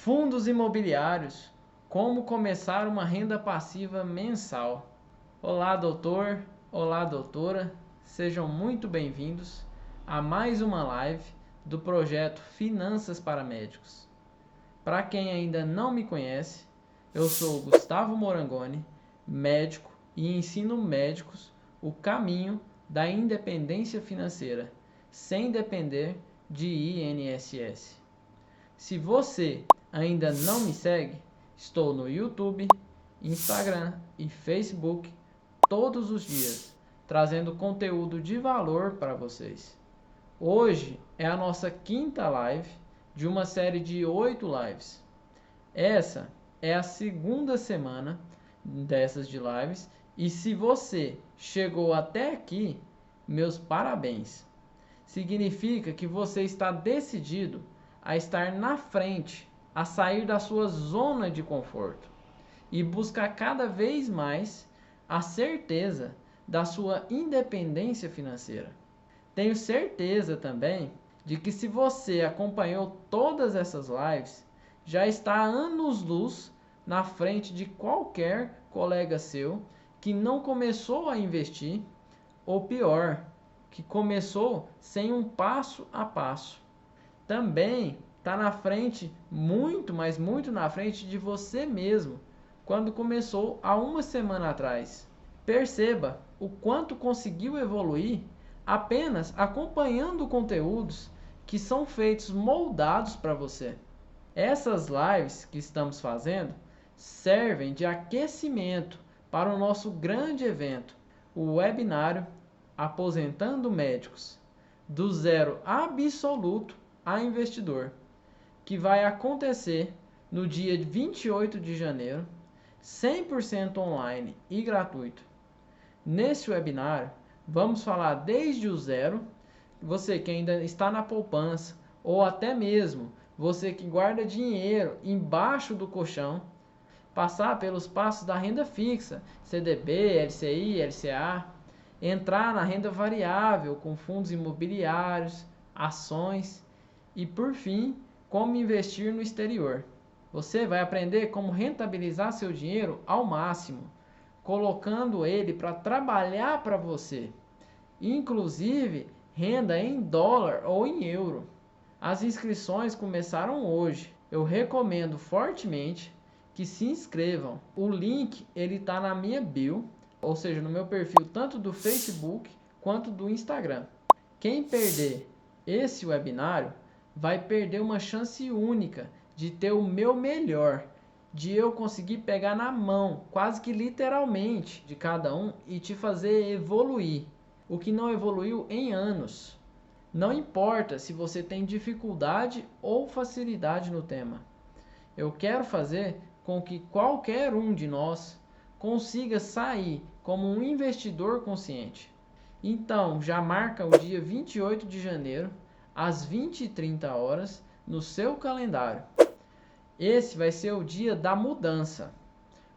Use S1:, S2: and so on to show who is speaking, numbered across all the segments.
S1: Fundos imobiliários, como começar uma renda passiva mensal. Olá, doutor, olá, doutora, sejam muito bem-vindos a mais uma live do projeto Finanças para Médicos. Para quem ainda não me conhece, eu sou Gustavo Morangoni, médico e ensino médicos o caminho da independência financeira, sem depender de INSS. Se você ainda não me segue, estou no YouTube, Instagram e Facebook todos os dias, trazendo conteúdo de valor para vocês. Hoje é a nossa quinta live de uma série de 8 lives. Essa é a segunda semana dessas de lives e se você chegou até aqui, meus parabéns. Significa que você está decidido a estar na frente, a sair da sua zona de conforto e buscar cada vez mais a certeza da sua independência financeira. Tenho certeza também de que se você acompanhou todas essas lives, já está anos-luz na frente de qualquer colega seu que não começou a investir, ou pior, que começou sem um passo a passo. Também está na frente, muito, mas muito na frente de você mesmo, quando começou há uma semana atrás. Perceba o quanto conseguiu evoluir apenas acompanhando conteúdos que são feitos moldados para você. Essas lives que estamos fazendo servem de aquecimento para o nosso grande evento, o webinário Aposentando Médicos, do zero absoluto a investidor, que vai acontecer no dia 28 de janeiro, 100% online e gratuito. Nesse webinário, vamos falar desde o zero, você que ainda está na poupança, ou até mesmo você que guarda dinheiro embaixo do colchão, passar pelos passos da renda fixa, CDB, LCI, LCA, entrar na renda variável com fundos imobiliários, ações e, por fim, como investir no exterior. Você vai aprender como rentabilizar seu dinheiro ao máximo, colocando ele para trabalhar para você, inclusive renda em dólar ou em euro. As inscrições começaram hoje. Eu recomendo fortemente que se inscrevam. O link ele está na minha bio, ou seja, no meu perfil tanto do Facebook quanto do Instagram. Quem perder esse webinário vai perder uma chance única de ter o meu melhor, de eu conseguir pegar na mão, quase que literalmente, de cada um e te fazer evoluir, o que não evoluiu em anos. Não importa se você tem dificuldade ou facilidade no tema. Eu quero fazer com que qualquer um de nós consiga sair como um investidor consciente. Então, já marca o dia 28 de janeiro, às 20h30, no seu calendário. Esse vai ser o dia da mudança.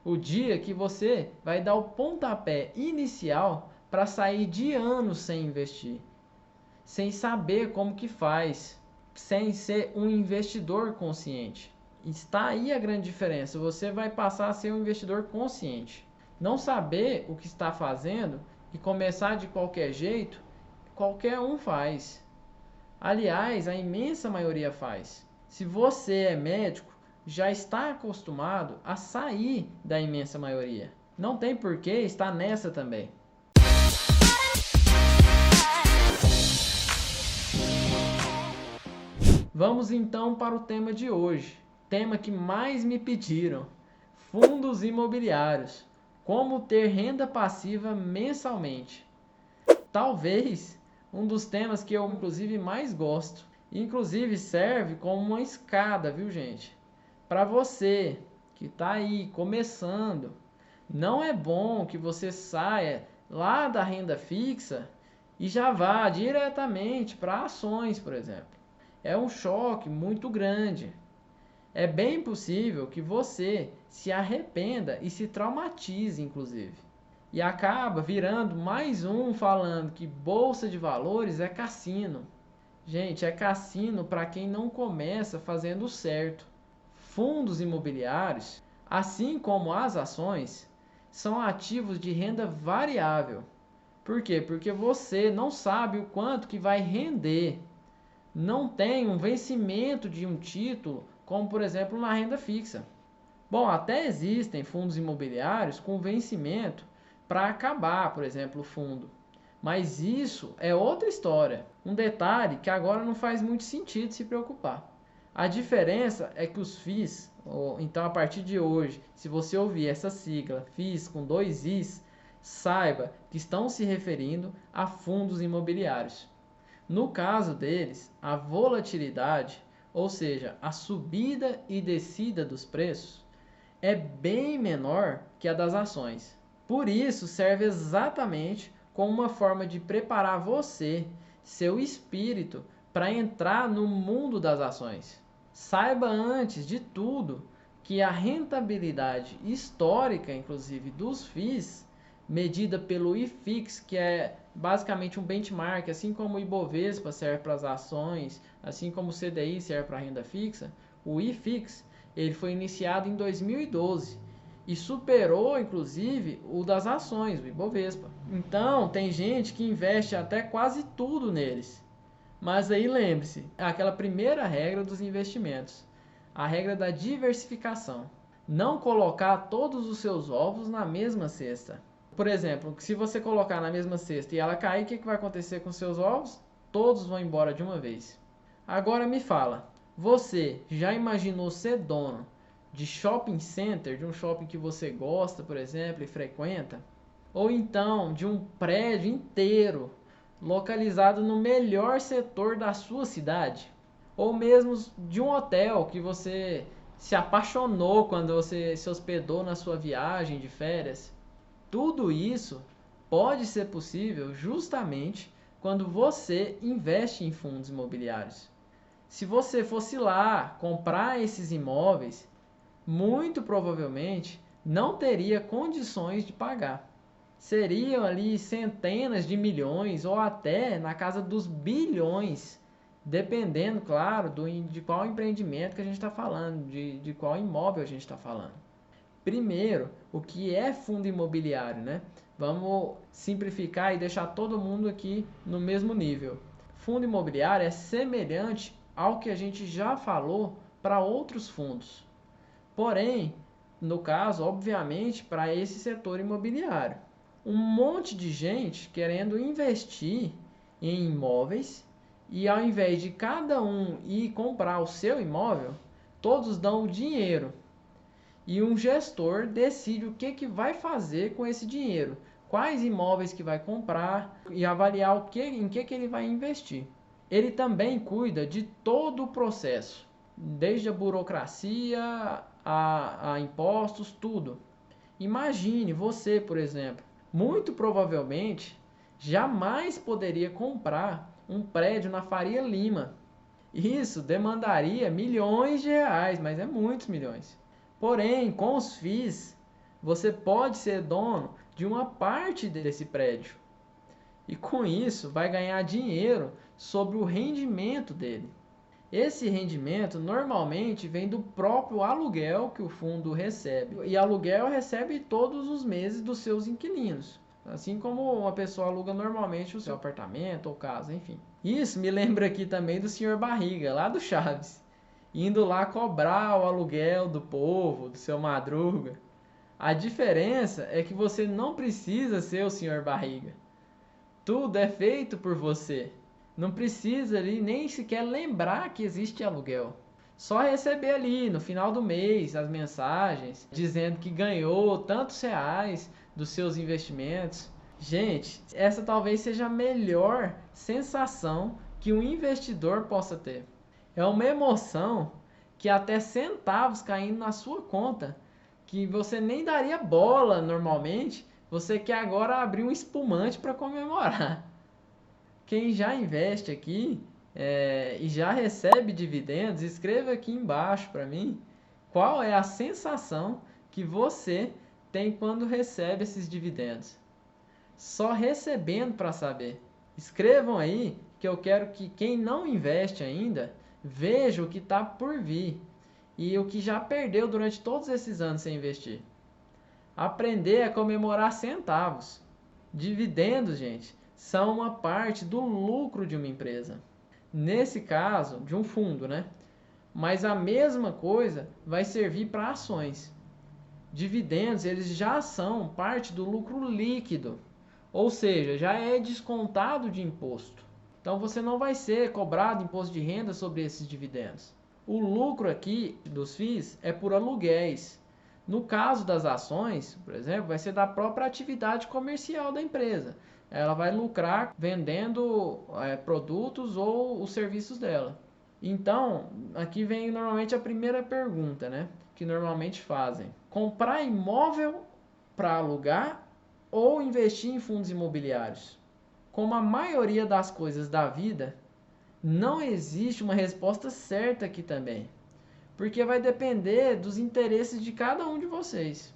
S1: O dia que você vai dar o pontapé inicial para sair de anos sem investir, sem saber como que faz, sem ser um investidor consciente. Está aí a grande diferença. Você vai passar a ser um investidor consciente. Não saber o que está fazendo e começar de qualquer jeito, qualquer um faz. Aliás, a imensa maioria faz. Se você é médico, já está acostumado a sair da imensa maioria. Não tem por que estar nessa também. Vamos então para o tema de hoje. Tema que mais me pediram: fundos imobiliários. Como ter renda passiva mensalmente. Talvez um dos temas que eu inclusive mais gosto. Inclusive serve como uma escada, viu, gente? Para você que está aí começando, não é bom que você saia lá da renda fixa e já vá diretamente para ações, por exemplo. É um choque muito grande. É bem possível que você se arrependa e se traumatize, inclusive. E acaba virando mais um falando que bolsa de valores é cassino. Gente, é cassino para quem não começa fazendo certo. Fundos imobiliários, assim como as ações, são ativos de renda variável. Por quê? Porque você não sabe o quanto que vai render. Não tem um vencimento de um título, como por exemplo na renda fixa. Bom, até existem fundos imobiliários com vencimento para acabar, por exemplo, o fundo. Mas isso é outra história. Um detalhe que agora não faz muito sentido se preocupar. A diferença é que os FIIs, então a partir de hoje, se você ouvir essa sigla FIIs com 2 Is, saiba que estão se referindo a fundos imobiliários. No caso deles, a volatilidade, ou seja, a subida e descida dos preços, é bem menor que a das ações. Por isso, serve exatamente como uma forma de preparar você, seu espírito, para entrar no mundo das ações. Saiba antes de tudo que a rentabilidade histórica, inclusive dos FIIs, medida pelo IFIX, que é basicamente um benchmark, assim como o Ibovespa serve para as ações, assim como o CDI serve para a renda fixa, o IFIX ele foi iniciado em 2012 e superou inclusive o das ações, o Ibovespa. Então tem gente que investe até quase tudo neles. Mas aí lembre-se, é aquela primeira regra dos investimentos, a regra da diversificação. Não colocar todos os seus ovos na mesma cesta. Por exemplo, se você colocar na mesma cesta e ela cair, o que vai acontecer com seus ovos? Todos vão embora de uma vez. Agora me fala, você já imaginou ser dono de shopping center, de um shopping que você gosta, por exemplo, e frequenta? Ou então de um prédio inteiro localizado no melhor setor da sua cidade? Ou mesmo de um hotel que você se apaixonou quando você se hospedou na sua viagem de férias? Tudo isso pode ser possível justamente quando você investe em fundos imobiliários. Se você fosse lá comprar esses imóveis, muito provavelmente não teria condições de pagar. Seriam ali centenas de milhões ou até na casa dos bilhões, dependendo, claro, de qual empreendimento que a gente está falando, de qual imóvel a gente está falando. Primeiro, o que é fundo imobiliário, né? Vamos simplificar e deixar todo mundo aqui no mesmo nível. Fundo imobiliário é semelhante ao que a gente já falou para outros fundos. Porém, no caso, obviamente, para esse setor imobiliário. Um monte de gente querendo investir em imóveis e ao invés de cada um ir comprar o seu imóvel, todos dão o dinheiro. E um gestor decide o que vai fazer com esse dinheiro, quais imóveis que vai comprar e avaliar em que ele vai investir. Ele também cuida de todo o processo, desde a burocracia a impostos, tudo. Imagine você, por exemplo, muito provavelmente jamais poderia comprar um prédio na Faria Lima. Isso demandaria milhões de reais, mas é muitos milhões. Porém, com os FIIs, você pode ser dono de uma parte desse prédio. E com isso, vai ganhar dinheiro sobre o rendimento dele. Esse rendimento normalmente vem do próprio aluguel que o fundo recebe. E aluguel recebe todos os meses dos seus inquilinos. Assim como uma pessoa aluga normalmente o seu apartamento ou casa, enfim. Isso me lembra aqui também do Sr. Barriga, lá do Chaves, indo lá cobrar o aluguel do povo, do seu Madruga. A diferença é que você não precisa ser o Sr. Barriga. Tudo é feito por você. Não precisa ali nem sequer lembrar que existe aluguel. Só receber ali no final do mês as mensagens dizendo que ganhou tantos reais dos seus investimentos. Gente, essa talvez seja a melhor sensação que um investidor possa ter. É uma emoção que até centavos caindo na sua conta, que você nem daria bola normalmente, você quer agora abrir um espumante para comemorar. Quem já investe aqui e já recebe dividendos, escreva aqui embaixo para mim qual é a sensação que você tem quando recebe esses dividendos. Só recebendo para saber. Escrevam aí que eu quero que quem não investe ainda veja o que está por vir. e o que já perdeu durante todos esses anos sem investir. Aprender a comemorar centavos. Dividendos, gente, são uma parte do lucro de uma empresa. Nesse caso, de um fundo, né? Mas a mesma coisa vai servir para ações. Dividendos, eles já são parte do lucro líquido, ou seja, já é descontado de imposto. Então você não vai ser cobrado imposto de renda sobre esses dividendos. O lucro aqui dos FIIs é por aluguéis. No caso das ações, por exemplo, vai ser da própria atividade comercial da empresa. Ela vai lucrar vendendo produtos ou os serviços dela. Então, aqui vem normalmente a primeira pergunta, né? Que normalmente fazem. Comprar imóvel para alugar ou investir em fundos imobiliários? Como a maioria das coisas da vida, não existe uma resposta certa aqui também, porque vai depender dos interesses de cada um de vocês.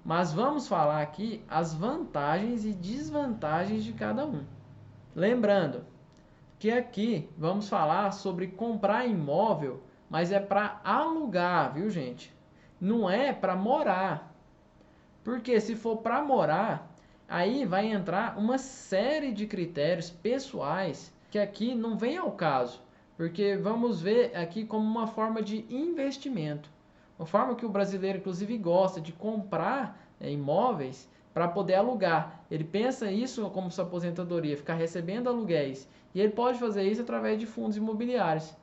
S1: Mas vamos falar aqui as vantagens e desvantagens de cada um. Lembrando que aqui vamos falar sobre comprar imóvel, mas é para alugar, viu, gente? Não é para morar. Porque se for para morar, aí vai entrar uma série de critérios pessoais que aqui não vem ao caso, porque vamos ver aqui como uma forma de investimento. Uma forma que o brasileiro, inclusive, gosta de comprar imóveis para poder alugar. Ele pensa isso como sua aposentadoria, ficar recebendo aluguéis. E ele pode fazer isso através de fundos imobiliários.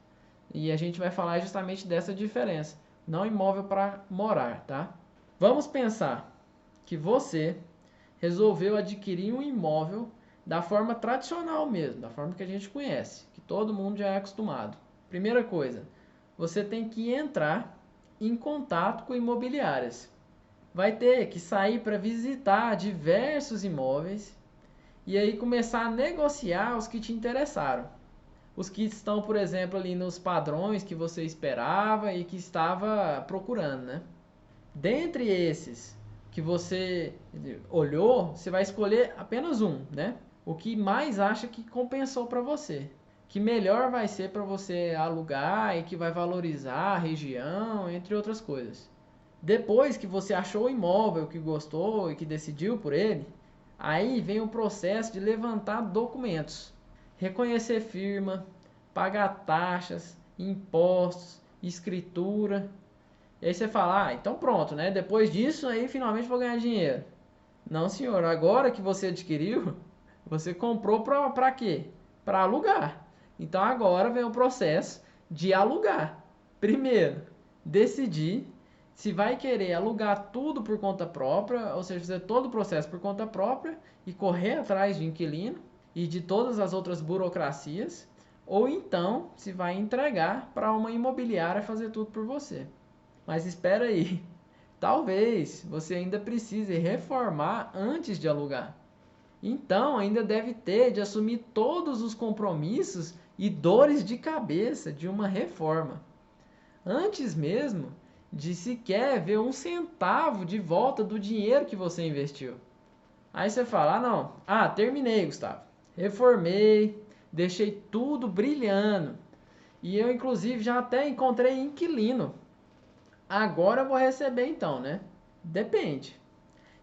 S1: E a gente vai falar justamente dessa diferença. Não imóvel para morar, tá? Vamos pensar que você resolveu adquirir um imóvel da forma tradicional mesmo, da forma que a gente conhece, que todo mundo já é acostumado. Primeira coisa, você tem que entrar em contato com imobiliárias. Vai ter que sair para visitar diversos imóveis e aí começar a negociar os que te interessaram. Os que estão, por exemplo, ali nos padrões que você esperava e que estava procurando, né? Dentre esses que você olhou, você vai escolher apenas um, né? O que mais acha que compensou para você, que melhor vai ser para você alugar e que vai valorizar a região, entre outras coisas. Depois que você achou o imóvel que gostou e que decidiu por ele, aí vem o processo de levantar documentos, reconhecer firma, pagar taxas, impostos, escritura. E aí você fala, então pronto, né? Depois disso aí finalmente vou ganhar dinheiro. Não, senhor, agora que você adquiriu, você comprou para quê? Para alugar. Então agora vem o processo de alugar. Primeiro, decidir se vai querer alugar tudo por conta própria, ou seja, fazer todo o processo por conta própria e correr atrás de inquilino e de todas as outras burocracias, ou então se vai entregar para uma imobiliária fazer tudo por você. Mas espera aí, talvez você ainda precise reformar antes de alugar. Então ainda deve ter de assumir todos os compromissos e dores de cabeça de uma reforma, antes mesmo de sequer ver um centavo de volta do dinheiro que você investiu. Aí você fala, não, terminei, Gustavo, reformei, deixei tudo brilhando, e eu inclusive já até encontrei inquilino. Agora eu vou receber então, né? Depende.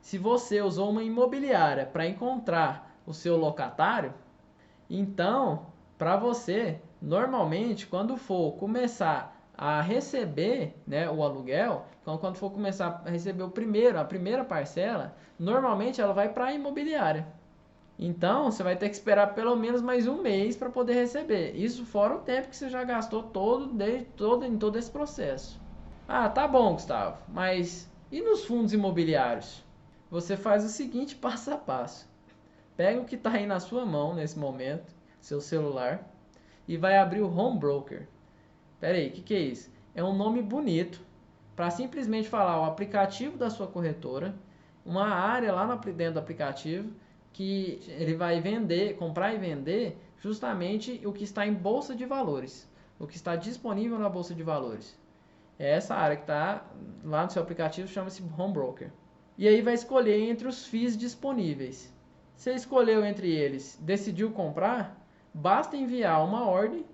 S1: Se você usou uma imobiliária para encontrar o seu locatário, então, para você, normalmente, quando for começar a receber, né, o aluguel, então quando for começar a receber a primeira parcela, normalmente ela vai para a imobiliária. Então, você vai ter que esperar pelo menos mais um mês para poder receber. Isso fora o tempo que você já gastou em todo esse processo. Tá bom, Gustavo, mas e nos fundos imobiliários? Você faz o seguinte passo a passo. Pega o que está aí na sua mão nesse momento, seu celular, e vai abrir o Home Broker. Pera aí, o que é isso? É um nome bonito para simplesmente falar o aplicativo da sua corretora, uma área lá dentro do aplicativo que ele vai comprar e vender justamente o que está em bolsa de valores, o que está disponível na bolsa de valores. É essa área que está lá no seu aplicativo, chama-se Home Broker. E aí vai escolher entre os FIIs disponíveis. Você escolheu entre eles, decidiu comprar, basta enviar uma ordem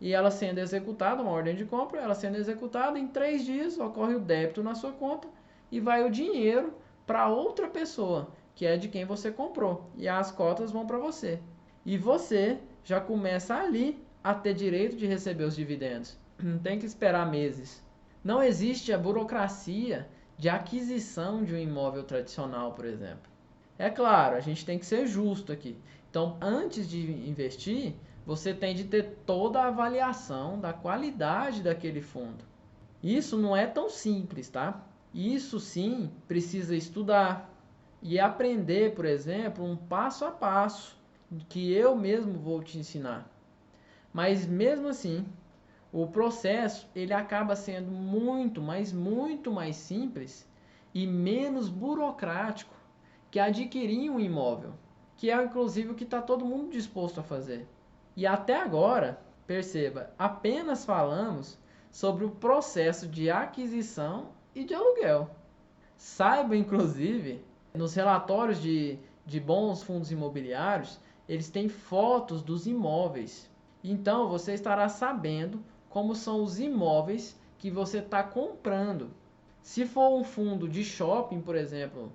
S1: e ela sendo executada, uma ordem de compra, ela sendo executada, em 3 dias ocorre o débito na sua conta e vai o dinheiro para outra pessoa, que é de quem você comprou, e as cotas vão para você. E você já começa ali a ter direito de receber os dividendos. Não tem que esperar meses. Não existe a burocracia de aquisição de um imóvel tradicional, por exemplo. É claro, a gente tem que ser justo aqui. Então, antes de investir, você tem de ter toda a avaliação da qualidade daquele fundo. Isso não é tão simples, tá? Isso sim precisa estudar e aprender, por exemplo, um passo a passo que eu mesmo vou te ensinar. Mas mesmo assim, o processo ele acaba sendo muito, mas muito mais simples e menos burocrático que adquirir um imóvel, que é inclusive o que está todo mundo disposto a fazer. E até agora, perceba, apenas falamos sobre o processo de aquisição e de aluguel. Saiba, inclusive, nos relatórios de bons fundos imobiliários, eles têm fotos dos imóveis. Então, você estará sabendo como são os imóveis que você está comprando. Se for um fundo de shopping, por exemplo,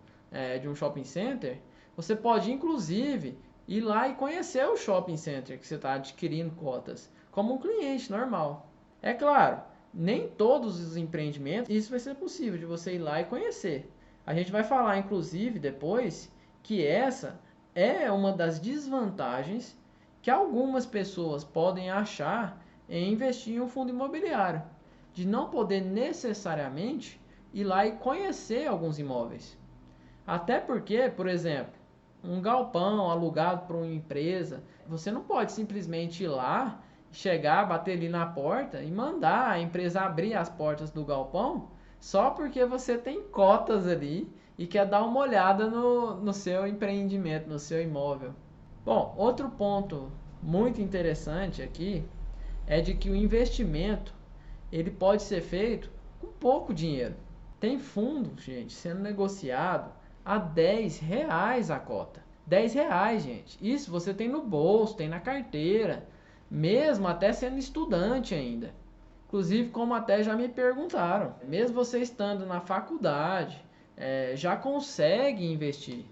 S1: de um shopping center, você pode, inclusive, ir lá e conhecer o shopping center que você está adquirindo cotas, como um cliente normal. É claro, nem todos os empreendimentos isso vai ser possível de você ir lá e conhecer. A gente vai falar, inclusive, depois, que essa é uma das desvantagens que algumas pessoas podem achar em investir em um fundo imobiliário, de não poder necessariamente ir lá e conhecer alguns imóveis. Até porque, por exemplo, um galpão alugado por uma empresa, você não pode simplesmente ir lá, chegar, bater ali na porta e mandar a empresa abrir as portas do galpão só porque você tem cotas ali e quer dar uma olhada no seu empreendimento, no seu imóvel. Bom, outro ponto muito interessante aqui é de que o investimento ele pode ser feito com pouco dinheiro. Tem fundo, gente, sendo negociado a R$ 10 a cota. R$ 10, gente. Isso você tem no bolso, tem na carteira, mesmo até sendo estudante ainda. Inclusive, como até já me perguntaram, mesmo você estando na faculdade, já consegue investir.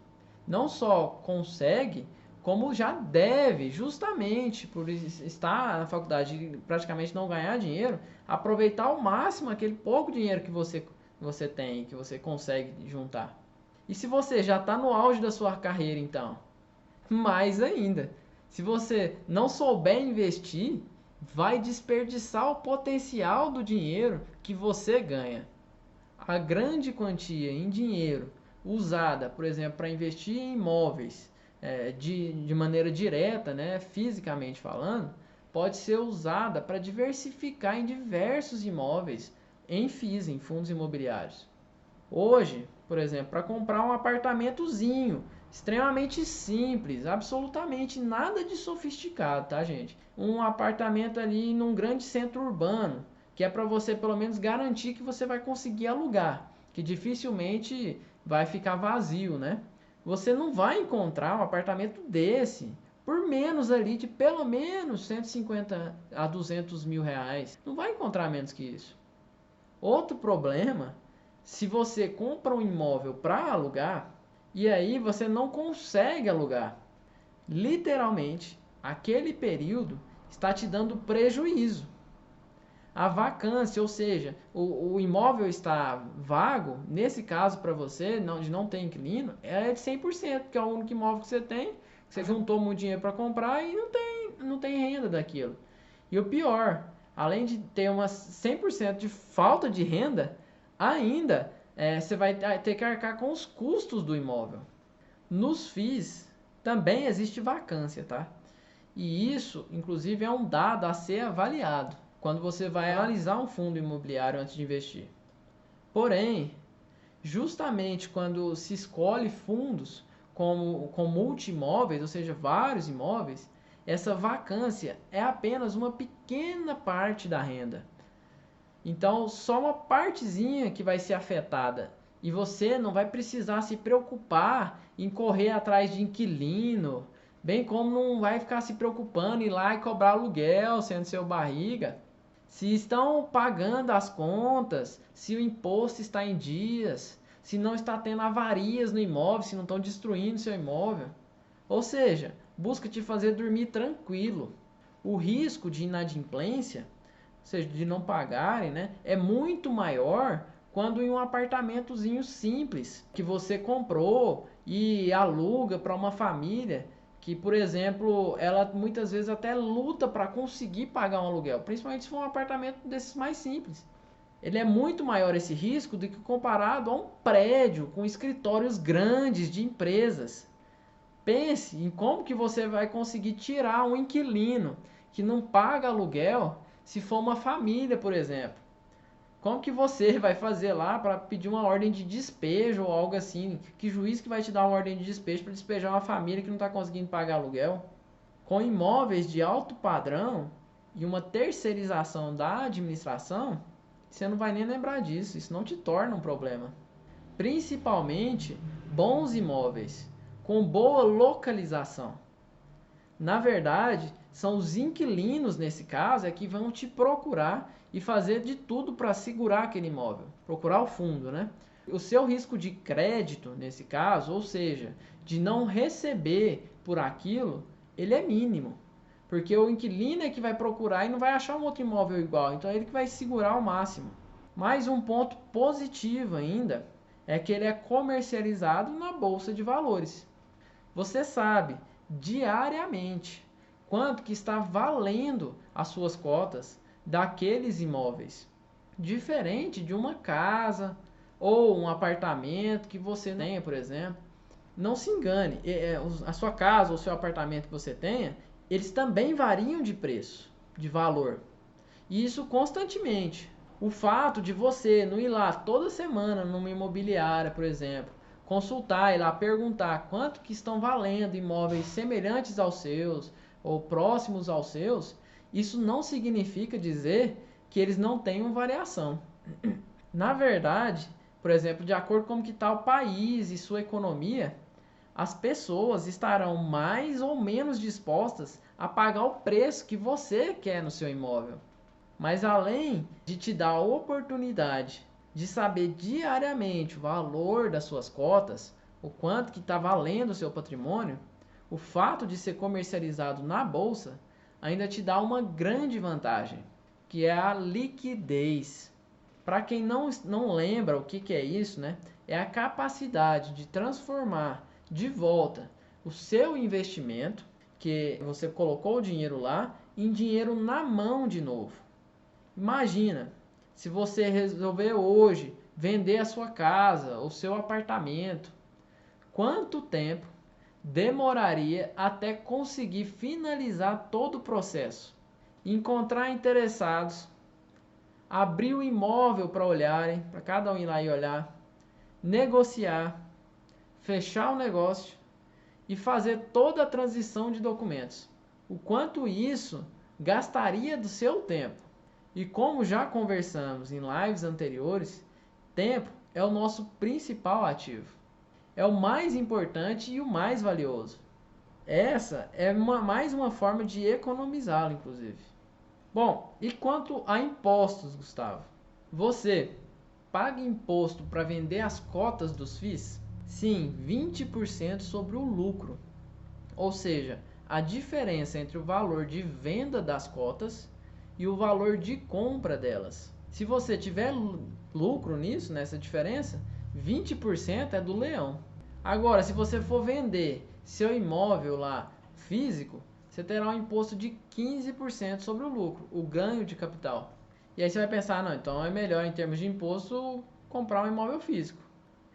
S1: Não só consegue, como já deve, justamente por estar na faculdade e praticamente não ganhar dinheiro, aproveitar ao máximo aquele pouco dinheiro que você tem, que você consegue juntar. E se você já está no auge da sua carreira, então, mais ainda. Se você não souber investir, vai desperdiçar o potencial do dinheiro que você ganha. A grande quantia em dinheiro usada, por exemplo, para investir em imóveis de maneira direta, né, fisicamente falando, pode ser usada para diversificar em diversos imóveis em FIIs, em fundos imobiliários. Hoje, por exemplo, para comprar um apartamentozinho, extremamente simples, absolutamente nada de sofisticado, tá, gente? Um apartamento ali num grande centro urbano, que é para você pelo menos garantir que você vai conseguir alugar, que dificilmente vai ficar vazio, né? Você não vai encontrar um apartamento desse por menos ali de pelo menos 150 a 200 mil reais. Não vai encontrar menos que isso. Outro problema, se você compra um imóvel para alugar e aí você não consegue alugar, literalmente, aquele período está te dando prejuízo. A vacância, ou seja, o imóvel está vago, nesse caso para você, de não ter inquilino, é de 100%, porque é o único imóvel que você tem, você juntou muito dinheiro para comprar e não tem renda daquilo. E o pior, além de ter uma 100% de falta de renda, ainda você vai ter que arcar com os custos do imóvel. Nos FIIs também existe vacância, tá? E isso, inclusive, é um dado a ser avaliado quando você vai analisar um fundo imobiliário antes de investir. Porém, justamente quando se escolhe fundos com multi-imóveis, ou seja, vários imóveis, essa vacância é apenas uma pequena parte da renda. Então, só uma partezinha que vai ser afetada. E você não vai precisar se preocupar em correr atrás de inquilino, Bem como não vai ficar se preocupando em ir lá e cobrar aluguel, sendo seu barriga. Se estão pagando as contas, se o imposto está em dias, se não está tendo avarias no imóvel, se não estão destruindo seu imóvel. Ou seja, busca te fazer dormir tranquilo. O risco de inadimplência, ou seja, de não pagarem, né, é muito maior quando em um apartamentozinho simples que você comprou e aluga para uma família que, por exemplo, ela muitas vezes até luta para conseguir pagar um aluguel, principalmente se for um apartamento desses mais simples. Ele é muito maior esse risco do que comparado a um prédio com escritórios grandes de empresas. Pense em como que você vai conseguir tirar um inquilino que não paga aluguel se for uma família, por exemplo. Como que você vai fazer lá para pedir uma ordem de despejo ou algo assim? Que juiz que vai te dar uma ordem de despejo para despejar uma família que não está conseguindo pagar aluguel? Com imóveis de alto padrão e uma terceirização da administração, você não vai nem lembrar disso. Isso não te torna um problema. Principalmente bons imóveis com boa localização. Na verdade, são os inquilinos, nesse caso, é que vão te procurar e fazer de tudo para segurar aquele imóvel, procurar o fundo, né? O seu risco de crédito, nesse caso, ou seja, de não receber por aquilo, ele é mínimo. Porque o inquilino é que vai procurar e não vai achar um outro imóvel igual, então é ele que vai segurar ao máximo. Mais um ponto positivo ainda é que ele é comercializado na Bolsa de Valores. Você sabe diariamente quanto que está valendo as suas cotas daqueles imóveis. Diferente de uma casa ou um apartamento que você tenha, por exemplo. Não se engane, a sua casa ou o seu apartamento que você tenha, eles também variam de preço, de valor. E isso constantemente. O fato de você não ir lá toda semana numa imobiliária, por exemplo, consultar e lá perguntar quanto que estão valendo imóveis semelhantes aos seus ou próximos aos seus, isso não significa dizer que eles não tenham variação. Na verdade, por exemplo, de acordo com como que está o país e sua economia, as pessoas estarão mais ou menos dispostas a pagar o preço que você quer no seu imóvel. Mas além de te dar a oportunidade de saber diariamente o valor das suas cotas, o quanto que está valendo o seu patrimônio, o fato de ser comercializado na bolsa ainda te dá uma grande vantagem, que é a liquidez. Para quem não lembra o que é isso, né? É a capacidade de transformar de volta o seu investimento, que você colocou o dinheiro lá, em dinheiro na mão de novo. Imagina, se você resolver hoje vender a sua casa, o seu apartamento, quanto tempo demoraria até conseguir finalizar todo o processo? Encontrar interessados, abrir o imóvel para olharem, para cada um ir lá e olhar, negociar, fechar o negócio e fazer toda a transição de documentos. O quanto isso gastaria do seu tempo? E como já conversamos em lives anteriores, tempo é o nosso principal ativo. É o mais importante e o mais valioso. Essa é mais uma forma de economizá-lo, inclusive. Bom, e quanto a impostos, Gustavo? Você paga imposto para vender as cotas dos FIIs? Sim, 20% sobre o lucro. Ou seja, a diferença entre o valor de venda das cotas e o valor de compra delas. Se você tiver lucro nisso, nessa diferença, 20% é do leão. Agora, se você for vender seu imóvel lá físico, você terá um imposto de 15% sobre o lucro, o ganho de capital. E aí você vai pensar, não, então é melhor em termos de imposto comprar um imóvel físico.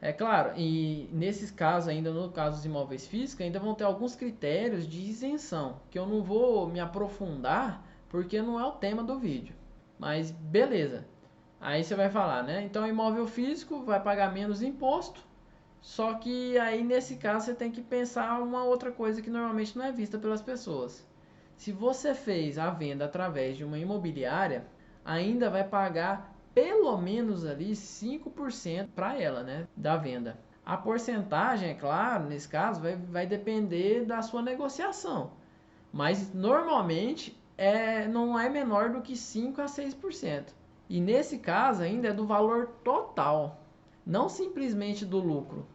S1: É claro, e nesses casos ainda, no caso dos imóveis físicos, ainda vão ter alguns critérios de isenção, que eu não vou me aprofundar, porque não é o tema do vídeo. Mas beleza. Aí você vai falar, né? Então imóvel físico vai pagar menos imposto. Só que aí nesse caso você tem que pensar uma outra coisa que normalmente não é vista pelas pessoas. Se você fez a venda através de uma imobiliária, ainda vai pagar pelo menos ali 5% para ela, né, da venda. A porcentagem, é claro, nesse caso, vai depender da sua negociação. Mas normalmente não é menor do que 5 a 6%. E nesse caso ainda é do valor total, não simplesmente do lucro.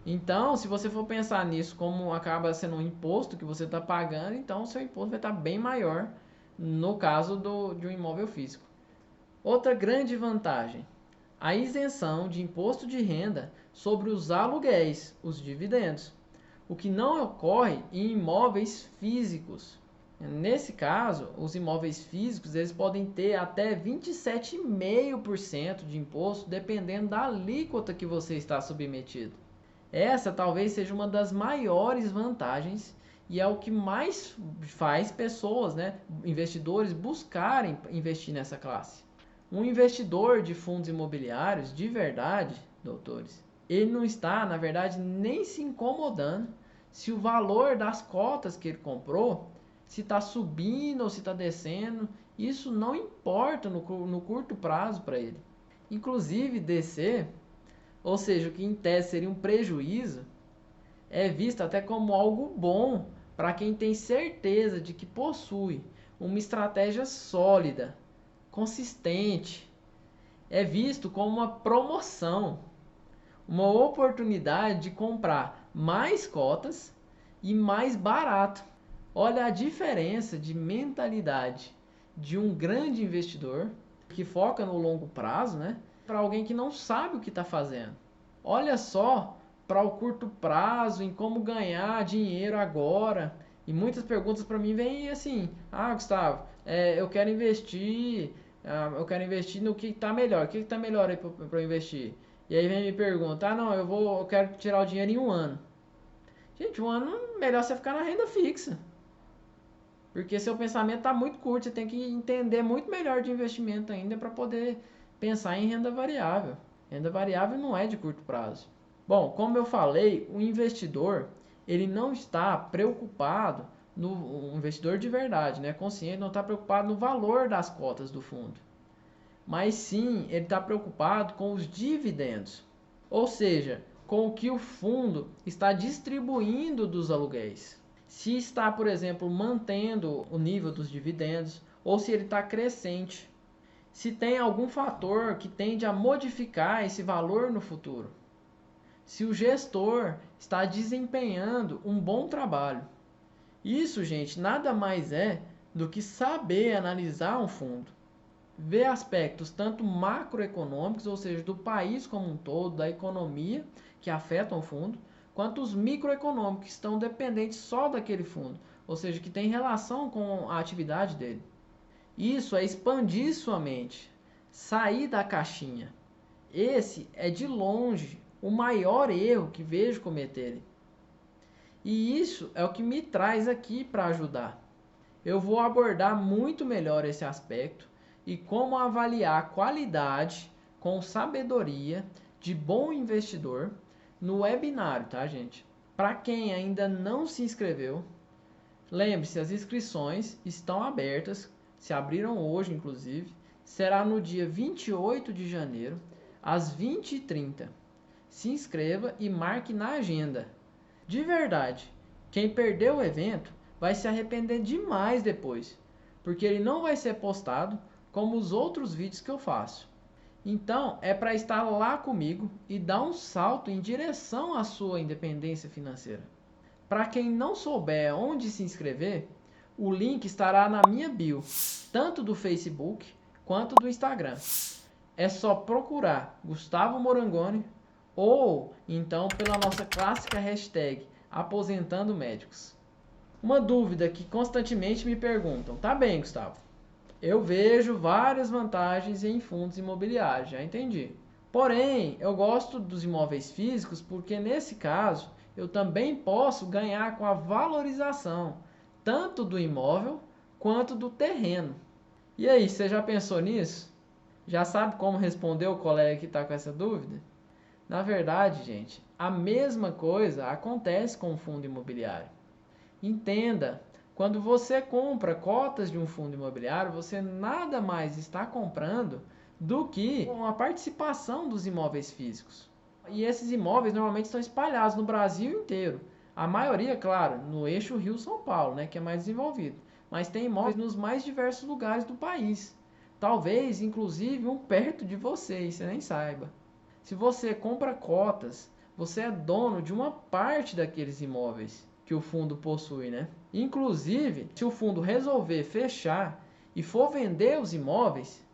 S1: Então, se você for pensar nisso como acaba sendo um imposto que você está pagando, então o seu imposto vai estar bem maior no caso de um imóvel físico. Outra grande vantagem, a isenção de imposto de renda sobre os aluguéis, os dividendos, o que não ocorre em imóveis físicos. Nesse caso, os imóveis físicos eles podem ter até 27,5% de imposto, dependendo da alíquota que você está submetido. Essa talvez seja uma das maiores vantagens e é o que mais faz pessoas, investidores, buscarem investir nessa classe. Um investidor de fundos imobiliários, de verdade, doutores, ele não está, na verdade, nem se incomodando se o valor das cotas que ele comprou, se está subindo ou se está descendo. Isso não importa no curto prazo para ele. Inclusive, descer, ou seja, o que em tese seria um prejuízo, é visto até como algo bom para quem tem certeza de que possui uma estratégia sólida, consistente. É visto como uma promoção, uma oportunidade de comprar mais cotas e mais barato. Olha a diferença de mentalidade de um grande investidor que foca no longo prazo, para alguém que não sabe o que está fazendo. Olha só para o curto prazo, em como ganhar dinheiro agora. E muitas perguntas para mim vêm assim: Gustavo, eu quero investir no que está melhor. O que está melhor aí para eu investir? E aí vem me pergunta: não, eu quero tirar o dinheiro em um ano. Gente, um ano melhor você ficar na renda fixa. Porque seu pensamento está muito curto, você tem que entender muito melhor de investimento ainda para poder pensar em renda variável. Renda variável não é de curto prazo. Bom, como eu falei, o investidor ele não está preocupado no investidor de verdade, consciente, não está preocupado no valor das cotas do fundo. Mas sim, ele está preocupado com os dividendos. Ou seja, com o que o fundo está distribuindo dos aluguéis. Se está, por exemplo, mantendo o nível dos dividendos ou se ele está crescente. Se tem algum fator que tende a modificar esse valor no futuro. Se o gestor está desempenhando um bom trabalho. Isso, gente, nada mais é do que saber analisar um fundo. Ver aspectos tanto macroeconômicos, ou seja, do país como um todo, da economia que afetam o fundo, quanto os microeconômicos que estão dependentes só daquele fundo, ou seja, que tem relação com a atividade dele. Isso é expandir sua mente, sair da caixinha. Esse é de longe o maior erro que vejo cometerem. E isso é o que me traz aqui para ajudar. Eu vou abordar muito melhor esse aspecto e como avaliar a qualidade com sabedoria de bom investidor no webinário, tá, gente? Para quem ainda não se inscreveu, lembre-se, as inscrições estão abertas, se abriram hoje, inclusive. Será no dia 28 de janeiro, às 20h30. Se inscreva e marque na agenda. De verdade, quem perdeu o evento vai se arrepender demais depois, porque ele não vai ser postado como os outros vídeos que eu faço. Então, é para estar lá comigo e dar um salto em direção à sua independência financeira. Para quem não souber onde se inscrever, o link estará na minha bio, tanto do Facebook quanto do Instagram. É só procurar Gustavo Morangoni ou então pela nossa clássica hashtag Aposentando Médicos. Uma dúvida que constantemente me perguntam: tá bem, Gustavo, eu vejo várias vantagens em fundos imobiliários, já entendi. Porém, eu gosto dos imóveis físicos porque nesse caso eu também posso ganhar com a valorização tanto do imóvel quanto do terreno. E aí, você já pensou nisso? Já sabe como responder o colega que está com essa dúvida? Na verdade, gente, a mesma coisa acontece com o fundo imobiliário. Entenda, quando você compra cotas de um fundo imobiliário, você nada mais está comprando do que uma participação dos imóveis físicos. E esses imóveis normalmente estão espalhados no Brasil inteiro. A maioria, claro, no eixo Rio-São Paulo, né, que é mais desenvolvido. Mas tem imóveis nos mais diversos lugares do país. Talvez, inclusive, um perto de você, e você nem saiba. Se você compra cotas, você é dono de uma parte daqueles imóveis que o fundo possui, né? Inclusive, se o fundo resolver fechar e for vender os imóveis,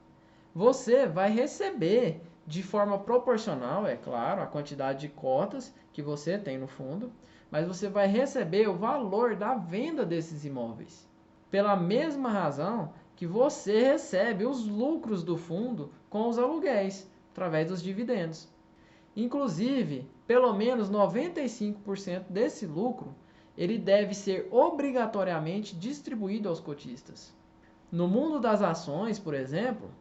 S1: você vai receber de forma proporcional, é claro, a quantidade de cotas que você tem no fundo, mas você vai receber o valor da venda desses imóveis. Pela mesma razão que você recebe os lucros do fundo com os aluguéis, através dos dividendos. Inclusive, pelo menos 95% desse lucro, ele deve ser obrigatoriamente distribuído aos cotistas. No mundo das ações, por exemplo,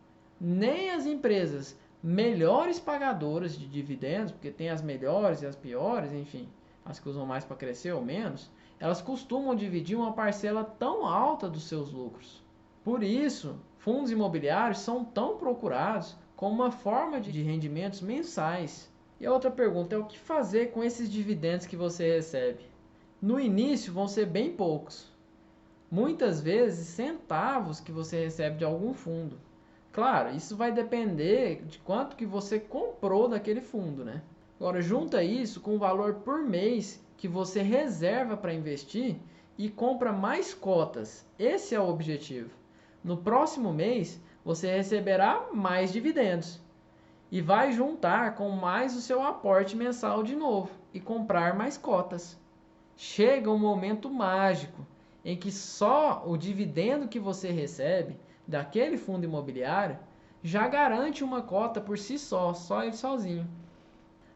S1: nem as empresas melhores pagadoras de dividendos, porque tem as melhores e as piores, enfim, as que usam mais para crescer ou menos, elas costumam dividir uma parcela tão alta dos seus lucros. Por isso, fundos imobiliários são tão procurados como uma forma de rendimentos mensais. E a outra pergunta é o que fazer com esses dividendos que você recebe? No início vão ser bem poucos. Muitas vezes centavos que você recebe de algum fundo. Claro, isso vai depender de quanto que você comprou daquele fundo, né? Agora, junta isso com o valor por mês que você reserva para investir e compra mais cotas. Esse é o objetivo. No próximo mês, você receberá mais dividendos e vai juntar com mais o seu aporte mensal de novo e comprar mais cotas. Chega um momento mágico em que só o dividendo que você recebe daquele fundo imobiliário já garante uma cota por si só ele sozinho.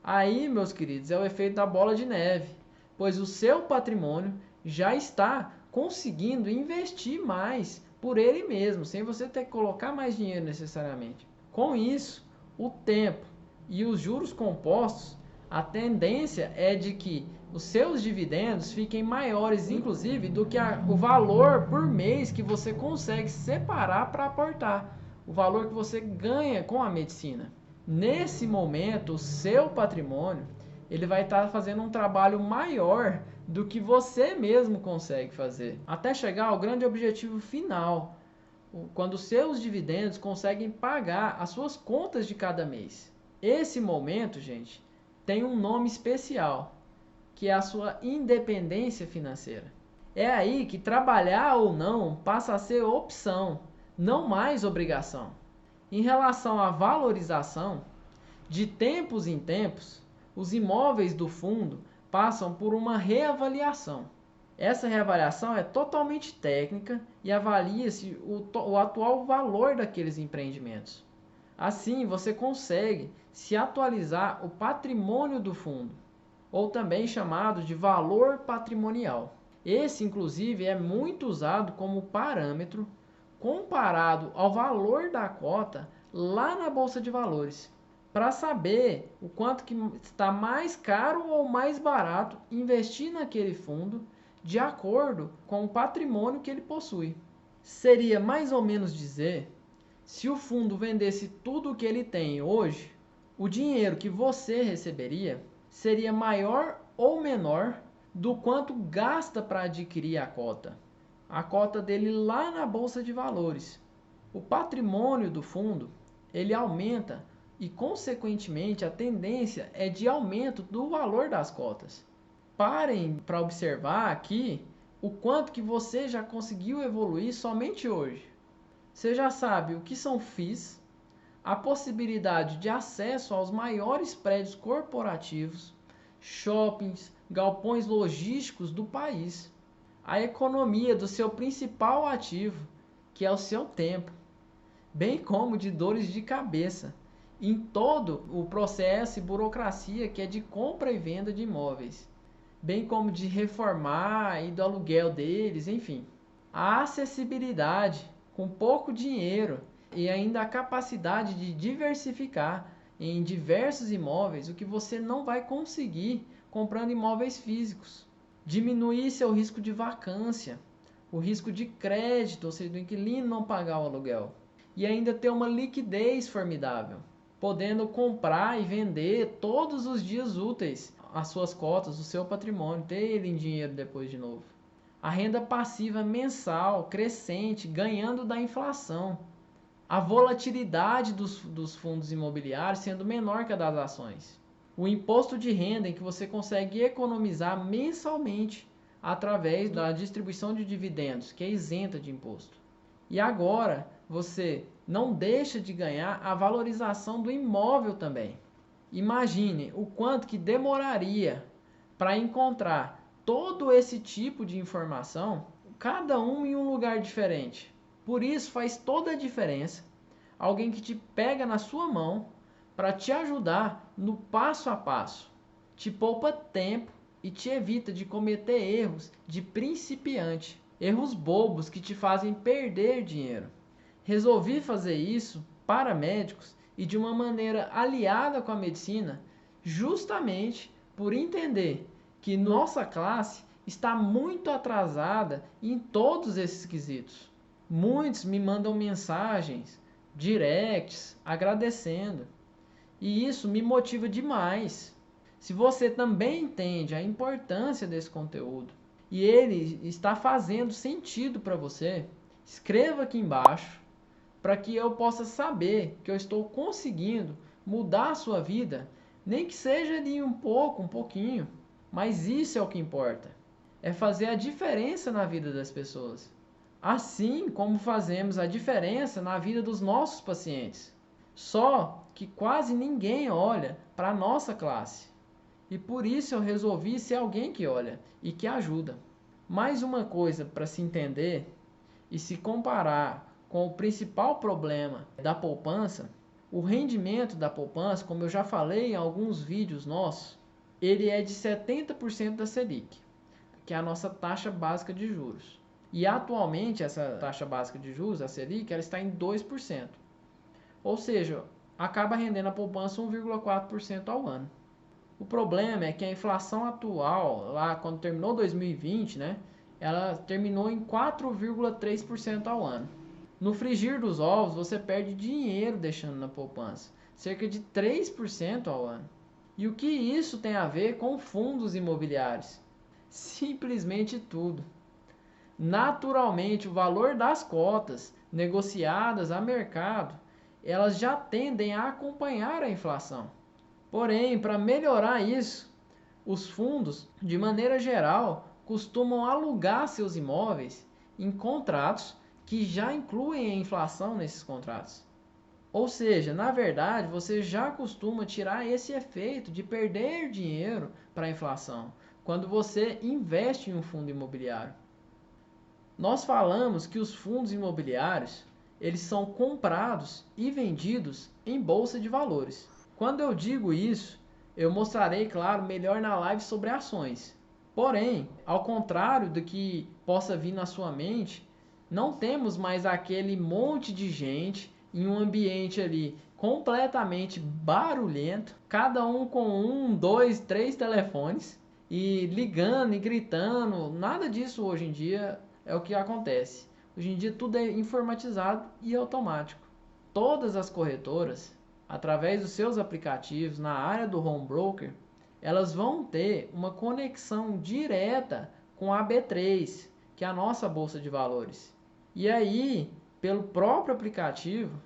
S1: Aí, meus queridos, é o efeito da bola de neve, pois o seu patrimônio já está conseguindo investir mais por ele mesmo, sem você ter que colocar mais dinheiro necessariamente. Com isso, o tempo e os juros compostos, a tendência é de que os seus dividendos fiquem maiores, inclusive, do que o valor por mês que você consegue separar para aportar, o valor que você ganha com a medicina. Nesse momento, o seu patrimônio ele vai estar fazendo um trabalho maior do que você mesmo consegue fazer, até chegar ao grande objetivo final, quando os seus dividendos conseguem pagar as suas contas de cada mês. Esse momento, gente, tem um nome especial, que é a sua independência financeira. É aí que trabalhar ou não passa a ser opção, não mais obrigação. Em relação à valorização, de tempos em tempos, os imóveis do fundo passam por uma reavaliação. Essa reavaliação é totalmente técnica e avalia-se o atual valor daqueles empreendimentos. Assim, você consegue se atualizar o patrimônio do fundo, ou também chamado de valor patrimonial. Esse, inclusive, é muito usado como parâmetro comparado ao valor da cota lá na Bolsa de Valores, para saber o quanto que está mais caro ou mais barato investir naquele fundo de acordo com o patrimônio que ele possui. Seria mais ou menos dizer, se o fundo vendesse tudo o que ele tem hoje, o dinheiro que você receberia seria maior ou menor do quanto gasta para adquirir a cota dele lá na Bolsa de Valores. O patrimônio do fundo, ele aumenta e, consequentemente, a tendência é de aumento do valor das cotas. Parem para observar aqui o quanto que você já conseguiu evoluir somente hoje. Você já sabe o que são FIIs, a possibilidade de acesso aos maiores prédios corporativos, shoppings, galpões logísticos do país, a economia do seu principal ativo, que é o seu tempo, bem como de dores de cabeça em todo o processo e burocracia que é de compra e venda de imóveis, bem como de reformar e do aluguel deles, enfim. A acessibilidade com pouco dinheiro e ainda a capacidade de diversificar em diversos imóveis, o que você não vai conseguir comprando imóveis físicos. Diminuir seu risco de vacância, o risco de crédito, ou seja, do inquilino não pagar o aluguel. E ainda ter uma liquidez formidável. podendo comprar e vender todos os dias úteis as suas cotas, o seu patrimônio, ter ele em dinheiro depois de novo. A renda passiva mensal, crescente, ganhando da inflação. A volatilidade dos fundos imobiliários sendo menor que a das ações. O imposto de renda em que você consegue economizar mensalmente através da distribuição de dividendos, que é isenta de imposto. E agora você não deixa de ganhar a valorização do imóvel também. Imagine o quanto que demoraria para encontrar todo esse tipo de informação, cada um em um lugar diferente. Por isso faz toda a diferença alguém que te pega na sua mão para te ajudar no passo a passo. Te poupa tempo e te evita de cometer erros de principiante, erros bobos que te fazem perder dinheiro. Resolvi fazer isso para médicos e de uma maneira aliada com a medicina, justamente por entender que nossa classe está muito atrasada em todos esses quesitos. Muitos me mandam mensagens, directs, agradecendo. E isso me motiva demais. Se você também entende a importância desse conteúdo e ele está fazendo sentido para você, escreva aqui embaixo para que eu possa saber que eu estou conseguindo mudar a sua vida, nem que seja ali um pouquinho, mas isso é o que importa. É fazer a diferença na vida das pessoas. Assim como fazemos a diferença na vida dos nossos pacientes. Só que quase ninguém olha para a nossa classe. E por isso eu resolvi ser alguém que olha e que ajuda. Mais uma coisa para se entender e se comparar com o principal problema da poupança, o rendimento da poupança, como eu já falei em alguns vídeos nossos, ele é de 70% da Selic, que é a nossa taxa básica de juros. E atualmente essa taxa básica de juros, a Selic, ela está em 2%. Ou seja, acaba rendendo a poupança 1,4% ao ano. O problema é que a inflação atual, lá quando terminou 2020, né, ela terminou em 4,3% ao ano. No frigir dos ovos, você perde dinheiro deixando na poupança, cerca de 3% ao ano. E o que isso tem a ver com fundos imobiliários? Simplesmente tudo. Naturalmente, o valor das cotas negociadas a mercado, elas já tendem a acompanhar a inflação. Porém, para melhorar isso, os fundos, de maneira geral, costumam alugar seus imóveis em contratos que já incluem a inflação nesses contratos. Ou seja, na verdade, você já costuma tirar esse efeito de perder dinheiro para a inflação quando você investe em um fundo imobiliário. Nós falamos que os fundos imobiliários, eles são comprados e vendidos em bolsa de valores. Quando eu digo isso, eu mostrarei, claro, melhor na live sobre ações. Porém, ao contrário do que possa vir na sua mente, não temos mais aquele monte de gente em um ambiente ali completamente barulhento, cada um com 1, 2, 3 telefones e ligando e gritando. Nada disso hoje em dia é o que acontece. Hoje em dia tudo é informatizado e automático. Todas as corretoras, através dos seus aplicativos na área do home broker, elas vão ter uma conexão direta com a B3, que é a nossa bolsa de valores. E aí, pelo próprio aplicativo,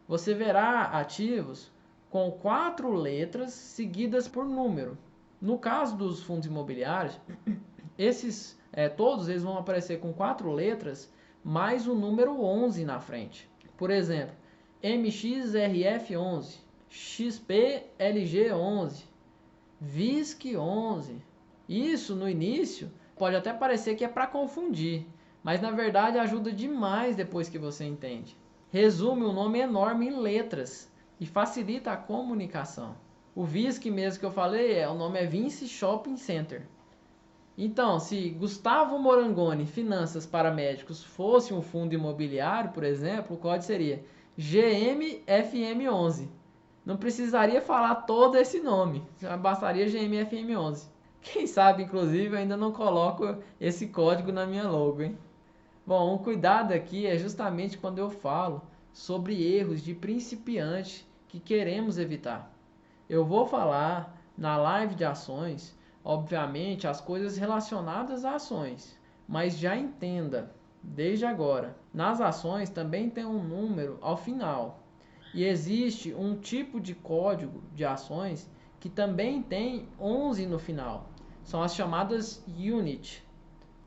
S1: você verá ativos com 4 letras seguidas por número. No caso dos fundos imobiliários, esses todos eles vão aparecer com 4 letras mais o número 11 na frente. Por exemplo, MXRF11, XPLG11, VISC11. Isso no início pode até parecer que é para confundir, mas na verdade ajuda demais depois que você entende. Resume um nome enorme em letras e facilita a comunicação. O VISC mesmo que eu falei, o nome é Vinci Shopping Center. Então, se Gustavo Morangoni Finanças para Médicos fosse um fundo imobiliário, por exemplo, o código seria GMFM11. Não precisaria falar todo esse nome, já bastaria GMFM11. Quem sabe, inclusive, eu ainda não coloco esse código na minha logo, hein? Bom, um cuidado aqui é justamente quando eu falo sobre erros de principiante que queremos evitar. Eu vou falar na live de ações, obviamente, as coisas relacionadas a ações, mas já entenda, desde agora, nas ações também tem um número ao final. E existe um tipo de código de ações que também tem 11 no final. São as chamadas unit.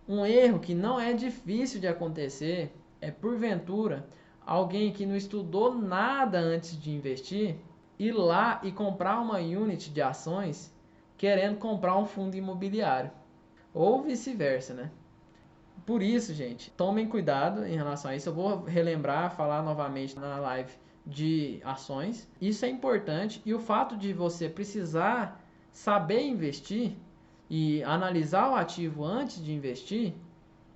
S1: Um erro que não é difícil de acontecer é, porventura, alguém que não estudou nada antes de investir ir lá e comprar uma unit de ações querendo comprar um fundo imobiliário. Ou vice-versa, né? Por isso, gente, tomem cuidado em relação a isso. Eu vou relembrar, falar novamente na live de ações. Isso é importante e o fato de você precisar saber investir e analisar o ativo antes de investir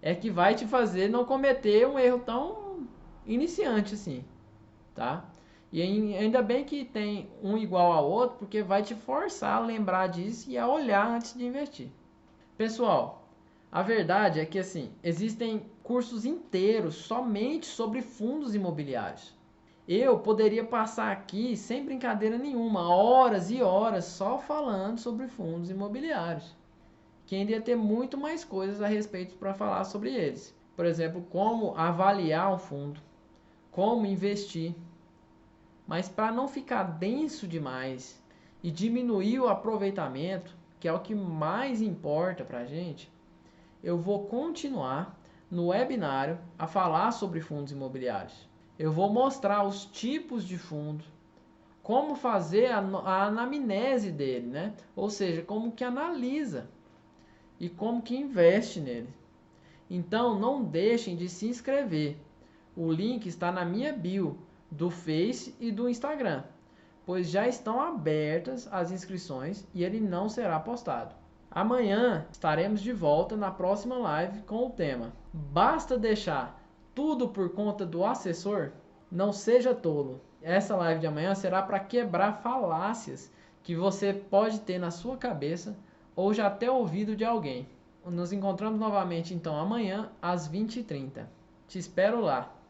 S1: é que vai te fazer não cometer um erro tão iniciante assim, tá? E ainda bem que tem um igual ao outro, porque vai te forçar a lembrar disso e a olhar antes de investir. Pessoal, a verdade é que assim, existem cursos inteiros somente sobre fundos imobiliários. Eu poderia passar aqui, sem brincadeira nenhuma, horas e horas só falando sobre fundos imobiliários, que ainda ia ter muito mais coisas a respeito para falar sobre eles. Por exemplo, como avaliar um fundo, como investir. Mas para não ficar denso demais e diminuir o aproveitamento, que é o que mais importa para a gente, eu vou continuar no webinário a falar sobre fundos imobiliários. Eu vou mostrar os tipos de fundo, como fazer a anamnese dele, né? Ou seja, como que analisa e como que investe nele. Então não deixem de se inscrever. O link está na minha bio do Face e do Instagram, pois já estão abertas as inscrições e ele não será postado. Amanhã estaremos de volta na próxima live com o tema: basta deixar tudo por conta do assessor? Não seja tolo. Essa live de amanhã será para quebrar falácias que você pode ter na sua cabeça ou já ter ouvido de alguém. Nos encontramos novamente então amanhã às 20h30. Te espero lá.